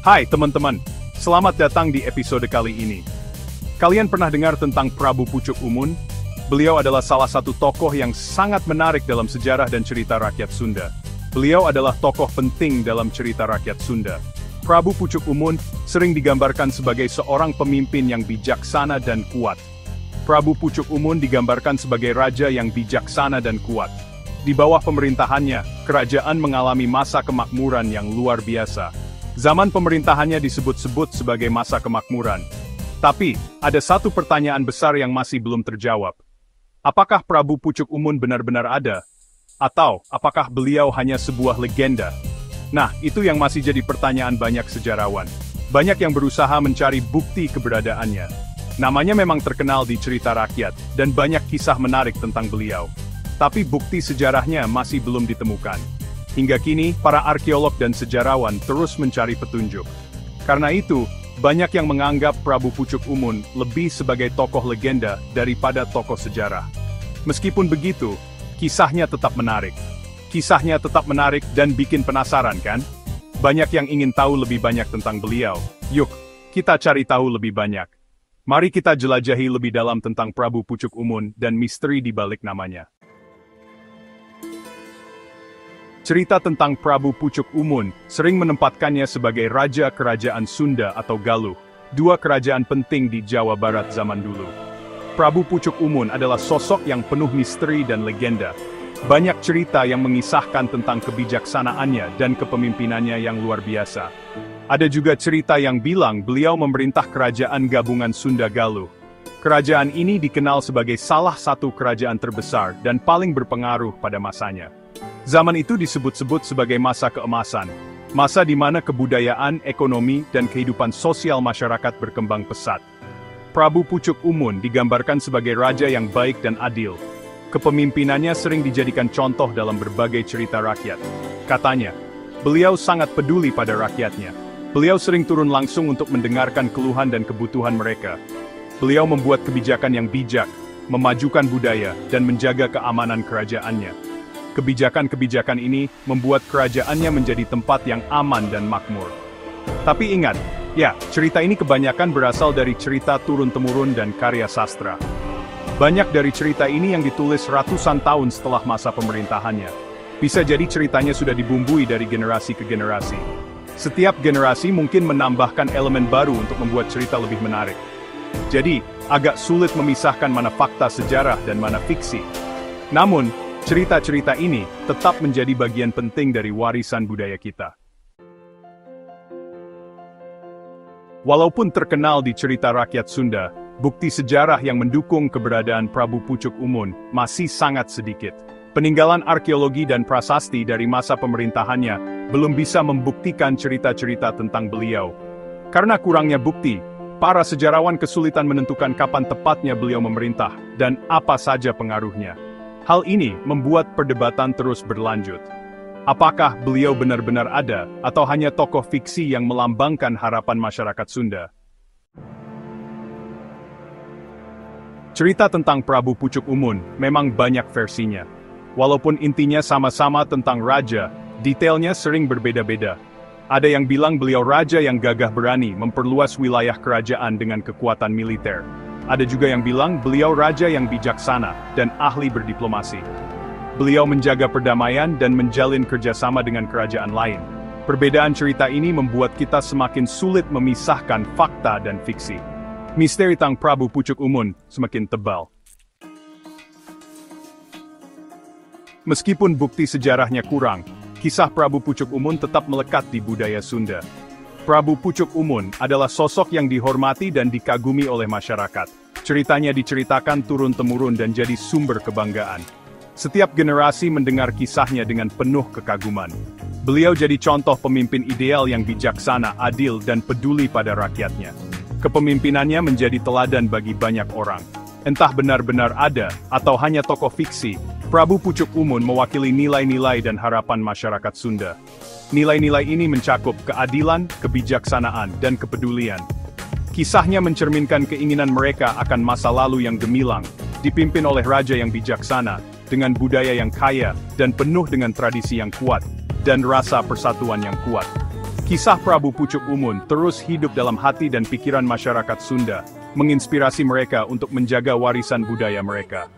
Hai teman-teman, selamat datang di episode kali ini. Kalian pernah dengar tentang Prabu Pucuk Umun? Beliau adalah salah satu tokoh yang sangat menarik dalam sejarah dan cerita rakyat Sunda. Beliau adalah tokoh penting dalam cerita rakyat Sunda. Prabu Pucuk Umun sering digambarkan sebagai seorang pemimpin yang bijaksana dan kuat. Prabu Pucuk Umun digambarkan sebagai raja yang bijaksana dan kuat. Di bawah pemerintahannya, kerajaan mengalami masa kemakmuran yang luar biasa. Zaman pemerintahannya disebut-sebut sebagai masa kemakmuran. Tapi, ada satu pertanyaan besar yang masih belum terjawab. Apakah Prabu Pucuk Umun benar-benar ada? Atau, apakah beliau hanya sebuah legenda? Nah, itu yang masih jadi pertanyaan banyak sejarawan. Banyak yang berusaha mencari bukti keberadaannya. Namanya memang terkenal di cerita rakyat, dan banyak kisah menarik tentang beliau. Tapi bukti sejarahnya masih belum ditemukan. Hingga kini, para arkeolog dan sejarawan terus mencari petunjuk. Karena itu, banyak yang menganggap Prabu Pucuk Umun lebih sebagai tokoh legenda daripada tokoh sejarah. Meskipun begitu, kisahnya tetap menarik. Kisahnya tetap menarik dan bikin penasaran kan? Banyak yang ingin tahu lebih banyak tentang beliau. Yuk, kita cari tahu lebih banyak. Mari kita jelajahi lebih dalam tentang Prabu Pucuk Umun dan misteri di balik namanya. Cerita tentang Prabu Pucuk Umun sering menempatkannya sebagai raja kerajaan Sunda atau Galuh, dua kerajaan penting di Jawa Barat zaman dulu. Prabu Pucuk Umun adalah sosok yang penuh misteri dan legenda. Banyak cerita yang mengisahkan tentang kebijaksanaannya dan kepemimpinannya yang luar biasa. Ada juga cerita yang bilang beliau memerintah kerajaan gabungan Sunda Galuh. Kerajaan ini dikenal sebagai salah satu kerajaan terbesar dan paling berpengaruh pada masanya. Zaman itu disebut-sebut sebagai masa keemasan, masa di mana kebudayaan, ekonomi, dan kehidupan sosial masyarakat berkembang pesat. Prabu Pucuk Umun digambarkan sebagai raja yang baik dan adil. Kepemimpinannya sering dijadikan contoh dalam berbagai cerita rakyat. Katanya, beliau sangat peduli pada rakyatnya. Beliau sering turun langsung untuk mendengarkan keluhan dan kebutuhan mereka. Beliau membuat kebijakan yang bijak, memajukan budaya, dan menjaga keamanan kerajaannya. Kebijakan-kebijakan ini membuat kerajaannya menjadi tempat yang aman dan makmur. Tapi ingat, ya, cerita ini kebanyakan berasal dari cerita turun-temurun dan karya sastra. Banyak dari cerita ini yang ditulis ratusan tahun setelah masa pemerintahannya. Bisa jadi ceritanya sudah dibumbui dari generasi ke generasi. Setiap generasi mungkin menambahkan elemen baru untuk membuat cerita lebih menarik. Jadi, agak sulit memisahkan mana fakta sejarah dan mana fiksi. Namun, cerita-cerita ini tetap menjadi bagian penting dari warisan budaya kita. Walaupun terkenal di cerita rakyat Sunda, bukti sejarah yang mendukung keberadaan Prabu Pucuk Umun masih sangat sedikit. Peninggalan arkeologi dan prasasti dari masa pemerintahannya belum bisa membuktikan cerita-cerita tentang beliau. Karena kurangnya bukti, para sejarawan kesulitan menentukan kapan tepatnya beliau memerintah dan apa saja pengaruhnya. Hal ini membuat perdebatan terus berlanjut. Apakah beliau benar-benar ada, atau hanya tokoh fiksi yang melambangkan harapan masyarakat Sunda? Cerita tentang Prabu Pucuk Umun memang banyak versinya. Walaupun intinya sama-sama tentang raja, detailnya sering berbeda-beda. Ada yang bilang beliau raja yang gagah berani memperluas wilayah kerajaan dengan kekuatan militer. Ada juga yang bilang beliau raja yang bijaksana dan ahli berdiplomasi. Beliau menjaga perdamaian dan menjalin kerjasama dengan kerajaan lain. Perbedaan cerita ini membuat kita semakin sulit memisahkan fakta dan fiksi. Misteri tentang Prabu Pucuk Umun semakin tebal. Meskipun bukti sejarahnya kurang, kisah Prabu Pucuk Umun tetap melekat di budaya Sunda. Prabu Pucuk Umun adalah sosok yang dihormati dan dikagumi oleh masyarakat. Ceritanya diceritakan turun-temurun dan jadi sumber kebanggaan. Setiap generasi mendengar kisahnya dengan penuh kekaguman. Beliau jadi contoh pemimpin ideal yang bijaksana, adil, dan peduli pada rakyatnya. Kepemimpinannya menjadi teladan bagi banyak orang. Entah benar-benar ada, atau hanya tokoh fiksi, Prabu Pucuk Umun mewakili nilai-nilai dan harapan masyarakat Sunda. Nilai-nilai ini mencakup keadilan, kebijaksanaan, dan kepedulian. Kisahnya mencerminkan keinginan mereka akan masa lalu yang gemilang, dipimpin oleh raja yang bijaksana, dengan budaya yang kaya, dan penuh dengan tradisi yang kuat, dan rasa persatuan yang kuat. Kisah Prabu Pucuk Umun terus hidup dalam hati dan pikiran masyarakat Sunda, menginspirasi mereka untuk menjaga warisan budaya mereka.